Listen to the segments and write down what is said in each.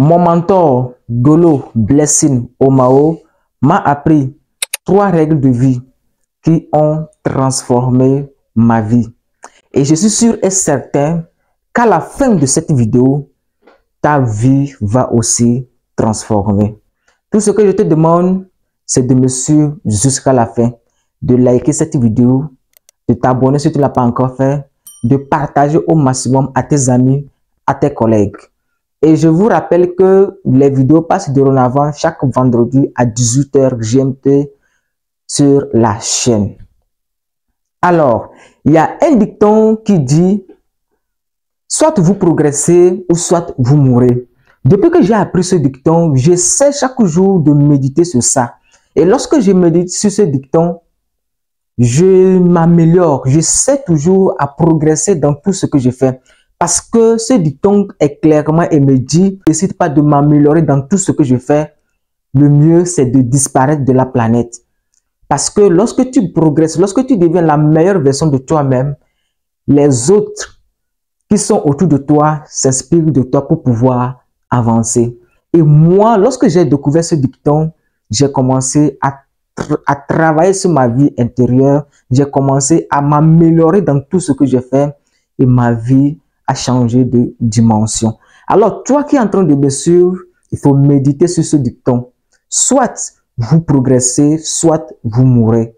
Mon mentor Golo Blessing Omao m'a appris 3 règles de vie qui ont transformé ma vie. Et je suis sûr et certain qu'à la fin de cette vidéo, ta vie va aussi transformer. Tout ce que je te demande, c'est de me suivre jusqu'à la fin, de liker cette vidéo, de t'abonner si tu ne l'as pas encore fait, de partager au maximum à tes amis, à tes collègues. Et je vous rappelle que les vidéos passent dorénavant chaque vendredi à 18h GMT sur la chaîne. Alors, il y a un dicton qui dit « Soit vous progressez ou soit vous mourrez ». Depuis que j'ai appris ce dicton, j'essaie chaque jour de méditer sur ça. Et lorsque je médite sur ce dicton, je m'améliore. J'essaie toujours à progresser dans tout ce que je fais. Parce que ce dicton est clairement et me dit, n'hésite pas de m'améliorer dans tout ce que je fais. Le mieux, c'est de disparaître de la planète. Parce que lorsque tu progresses, lorsque tu deviens la meilleure version de toi-même, les autres qui sont autour de toi s'inspirent de toi pour pouvoir avancer. Et moi, lorsque j'ai découvert ce dicton, j'ai commencé à travailler sur ma vie intérieure. J'ai commencé à m'améliorer dans tout ce que je fais et ma vie a changé de dimension. Alors, toi qui es en train de me suivre, il faut méditer sur ce dicton. Soit vous progressez, soit vous mourrez.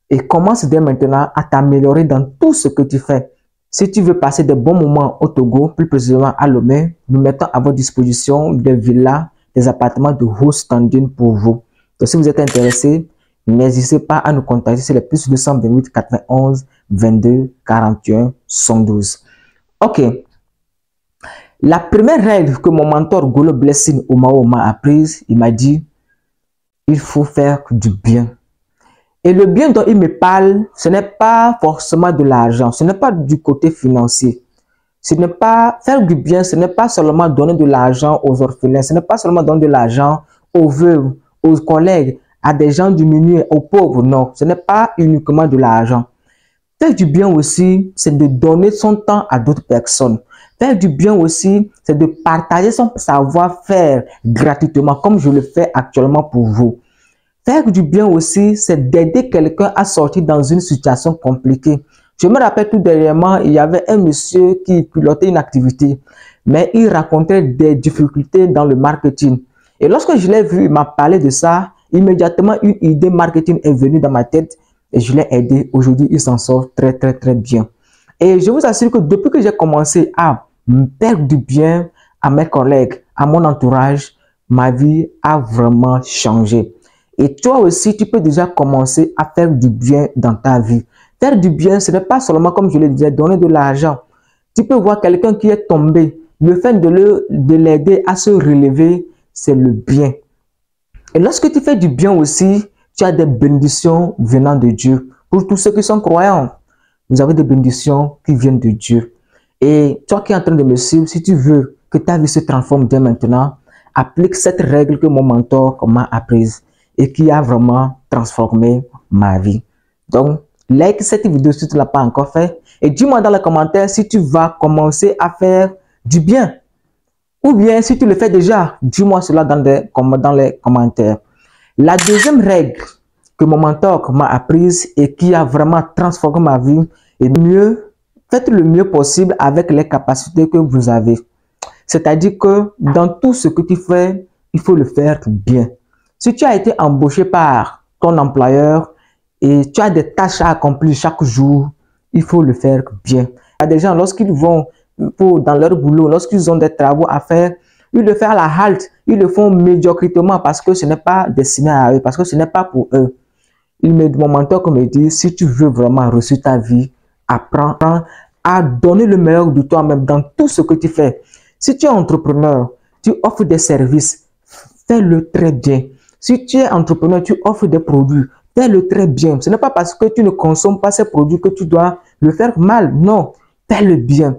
Et commence dès maintenant à t'améliorer dans tout ce que tu fais. Si tu veux passer de bons moments au Togo, plus précisément à Lomé, nous mettons à votre disposition des villas, des appartements de haut standing pour vous. Donc, si vous êtes intéressé, n'hésitez pas à nous contacter sur les plus 228 91 22 41 112. Ok. La première règle que mon mentor Golo Blessing Omao m'a apprise, il m'a dit, il faut faire du bien. Et le bien dont il me parle, ce n'est pas forcément de l'argent, ce n'est pas du côté financier. Ce n'est pas faire du bien, ce n'est pas seulement donner de l'argent aux orphelins, ce n'est pas seulement donner de l'argent aux veuves, aux collègues, à des gens diminués, aux pauvres. Non, ce n'est pas uniquement de l'argent. Faire du bien aussi, c'est de donner son temps à d'autres personnes. Faire du bien aussi, c'est de partager son savoir-faire gratuitement, comme je le fais actuellement pour vous. Faire du bien aussi, c'est d'aider quelqu'un à sortir dans une situation compliquée. Je me rappelle tout dernièrement, il y avait un monsieur qui pilotait une activité, mais il racontait des difficultés dans le marketing. Et lorsque je l'ai vu, il m'a parlé de ça, immédiatement une idée marketing est venue dans ma tête et je l'ai aidé. Aujourd'hui, il s'en sort très bien. Et je vous assure que depuis que j'ai commencé à faire du bien à mes collègues, à mon entourage, ma vie a vraiment changé. Et toi aussi, tu peux déjà commencer à faire du bien dans ta vie. Faire du bien, ce n'est pas seulement, comme je le disais, donner de l'argent. Tu peux voir quelqu'un qui est tombé. Le fait de l'aider à se relever, c'est le bien. Et lorsque tu fais du bien aussi, tu as des bénédictions venant de Dieu. Pour tous ceux qui sont croyants, vous avez des bénédictions qui viennent de Dieu. Et toi qui es en train de me suivre, si tu veux que ta vie se transforme dès maintenant, applique cette règle que mon mentor m'a apprise et qui a vraiment transformé ma vie. Donc, like cette vidéo si tu ne l'as pas encore fait et dis-moi dans les commentaires si tu vas commencer à faire du bien. Ou bien, si tu le fais déjà, dis-moi cela dans les commentaires. La deuxième règle que mon mentor m'a apprise et qui a vraiment transformé ma vie est faites le mieux possible avec les capacités que vous avez. C'est-à-dire que dans tout ce que tu fais, il faut le faire bien. Si tu as été embauché par ton employeur et tu as des tâches à accomplir chaque jour, il faut le faire bien. Il y a des gens, lorsqu'ils vont dans leur boulot, lorsqu'ils ont des travaux à faire, ils le font à la halte, ils le font médiocrement parce que ce n'est pas destiné à eux, parce que ce n'est pas pour eux. Mon mentor me dit, si tu veux vraiment réussir ta vie, apprends à donner le meilleur de toi-même dans tout ce que tu fais. Si tu es entrepreneur, tu offres des services, fais-le très bien. Si tu es entrepreneur, tu offres des produits, fais-le très bien. Ce n'est pas parce que tu ne consommes pas ces produits que tu dois le faire mal. Non, fais-le bien.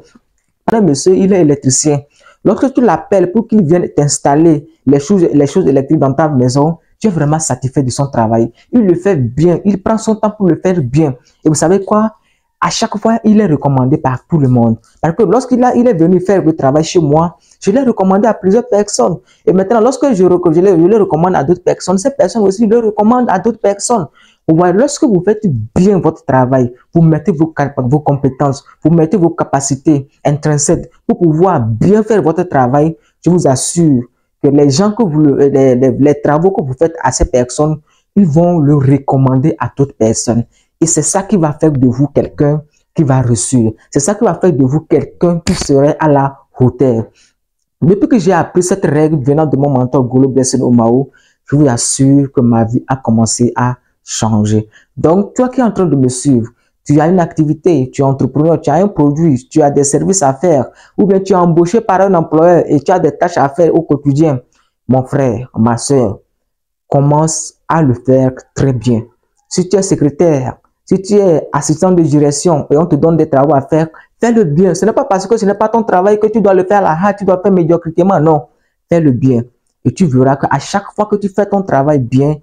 Un monsieur, il est électricien. Lorsque tu l'appelles pour qu'il vienne t'installer les choses électriques dans ta maison, tu es vraiment satisfait de son travail. Il le fait bien. Il prend son temps pour le faire bien. Et vous savez quoi? À chaque fois, il est recommandé par tout le monde. Parce que lorsqu'il est venu faire le travail chez moi, je l'ai recommandé à plusieurs personnes. Et maintenant, lorsque je le recommande à d'autres personnes, ces personnes aussi le recommandent à d'autres personnes. Vous voyez, lorsque vous faites bien votre travail, vous mettez vos compétences, vous mettez vos capacités intrinsèques pour pouvoir bien faire votre travail, je vous assure que les gens que les travaux que vous faites à ces personnes, ils vont le recommander à d'autres personnes. Et c'est ça qui va faire de vous quelqu'un qui va réussir. C'est ça qui va faire de vous quelqu'un qui serait à la hauteur. Depuis que j'ai appris cette règle venant de mon mentor Golo Blessing Omao, je vous assure que ma vie a commencé à changer. Donc, toi qui es en train de me suivre, tu as une activité, tu es entrepreneur, tu as un produit, tu as des services à faire, ou bien tu es embauché par un employeur et tu as des tâches à faire au quotidien. Mon frère, ma soeur, commence à le faire très bien. Si tu es secrétaire, si tu es assistant de direction et on te donne des travaux à faire, fais-le bien. Ce n'est pas parce que ce n'est pas ton travail que tu dois le faire à la hâte, tu dois faire médiocritement. Non, fais-le bien. Et tu verras qu'à chaque fois que tu fais ton travail bien,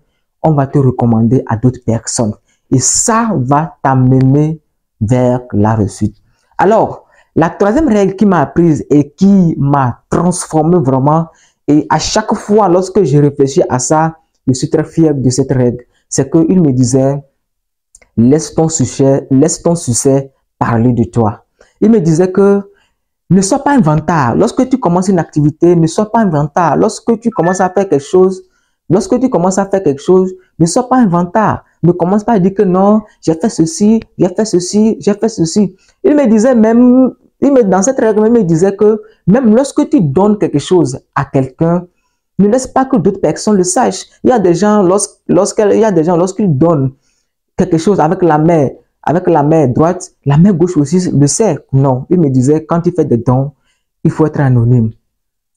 on va te recommander à d'autres personnes. Et ça va t'amener vers la réussite. Alors, la troisième règle qui m'a apprise et qui m'a transformé vraiment, et à chaque fois lorsque je réfléchis à ça, je suis très fier de cette règle. C'est qu'il me disait, laisse ton succès parler de toi. Il me disait que ne sois pas un vantard. Lorsque tu commences une activité, ne sois pas un vantard. Lorsque tu commences à faire quelque chose, ne sois pas un vantard. Ne commence pas à dire que non, j'ai fait ceci, j'ai fait ceci, j'ai fait ceci. Il me disait même, dans cette règle, il me disait que même lorsque tu donnes quelque chose à quelqu'un, ne laisse pas que d'autres personnes le sachent. Il y a des gens, lorsqu'ils donnent quelque chose avec la main droite, la main gauche aussi le sait. Non, il me disait, quand tu fais des dons, il faut être anonyme.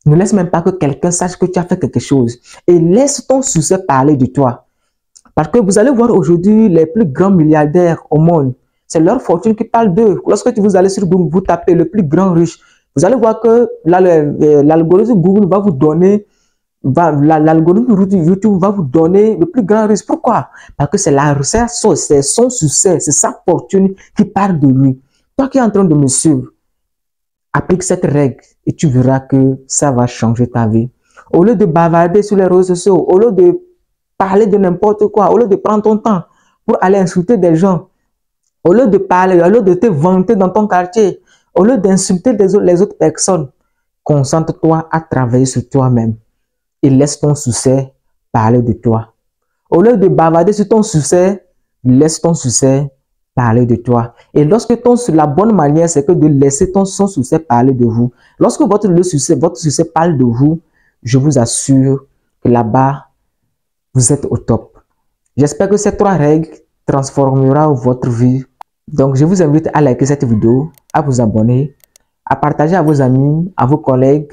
Ne laisse même pas que quelqu'un sache que tu as fait quelque chose. Et laisse ton succès parler de toi. Parce que vous allez voir aujourd'hui les plus grands milliardaires au monde. C'est leur fortune qui parle d'eux. Lorsque vous allez sur Google, vous tapez le plus grand riche. Vous allez voir que l'algorithme Google va vous donner, l'algorithme YouTube va vous donner le plus grand risque. Pourquoi? Parce que c'est son succès, c'est sa fortune qui parle de lui. Toi qui es en train de me suivre, applique cette règle et tu verras que ça va changer ta vie. Au lieu de bavarder sur les réseaux sociaux, au lieu de parler de n'importe quoi, au lieu de prendre ton temps pour aller insulter des gens, au lieu de parler, au lieu de te vanter dans ton quartier, au lieu d'insulter les autres personnes, concentre-toi à travailler sur toi-même et laisse ton succès parler de toi. Au lieu de bavarder sur ton succès, laisse ton succès parler de toi. Et lorsque la bonne manière, c'est que de laisser son succès parler de vous. Lorsque votre succès parle de vous, je vous assure que là-bas, vous êtes au top. J'espère que ces 3 règles transformeront votre vie. Donc, je vous invite à liker cette vidéo, à vous abonner, à partager à vos amis, à vos collègues.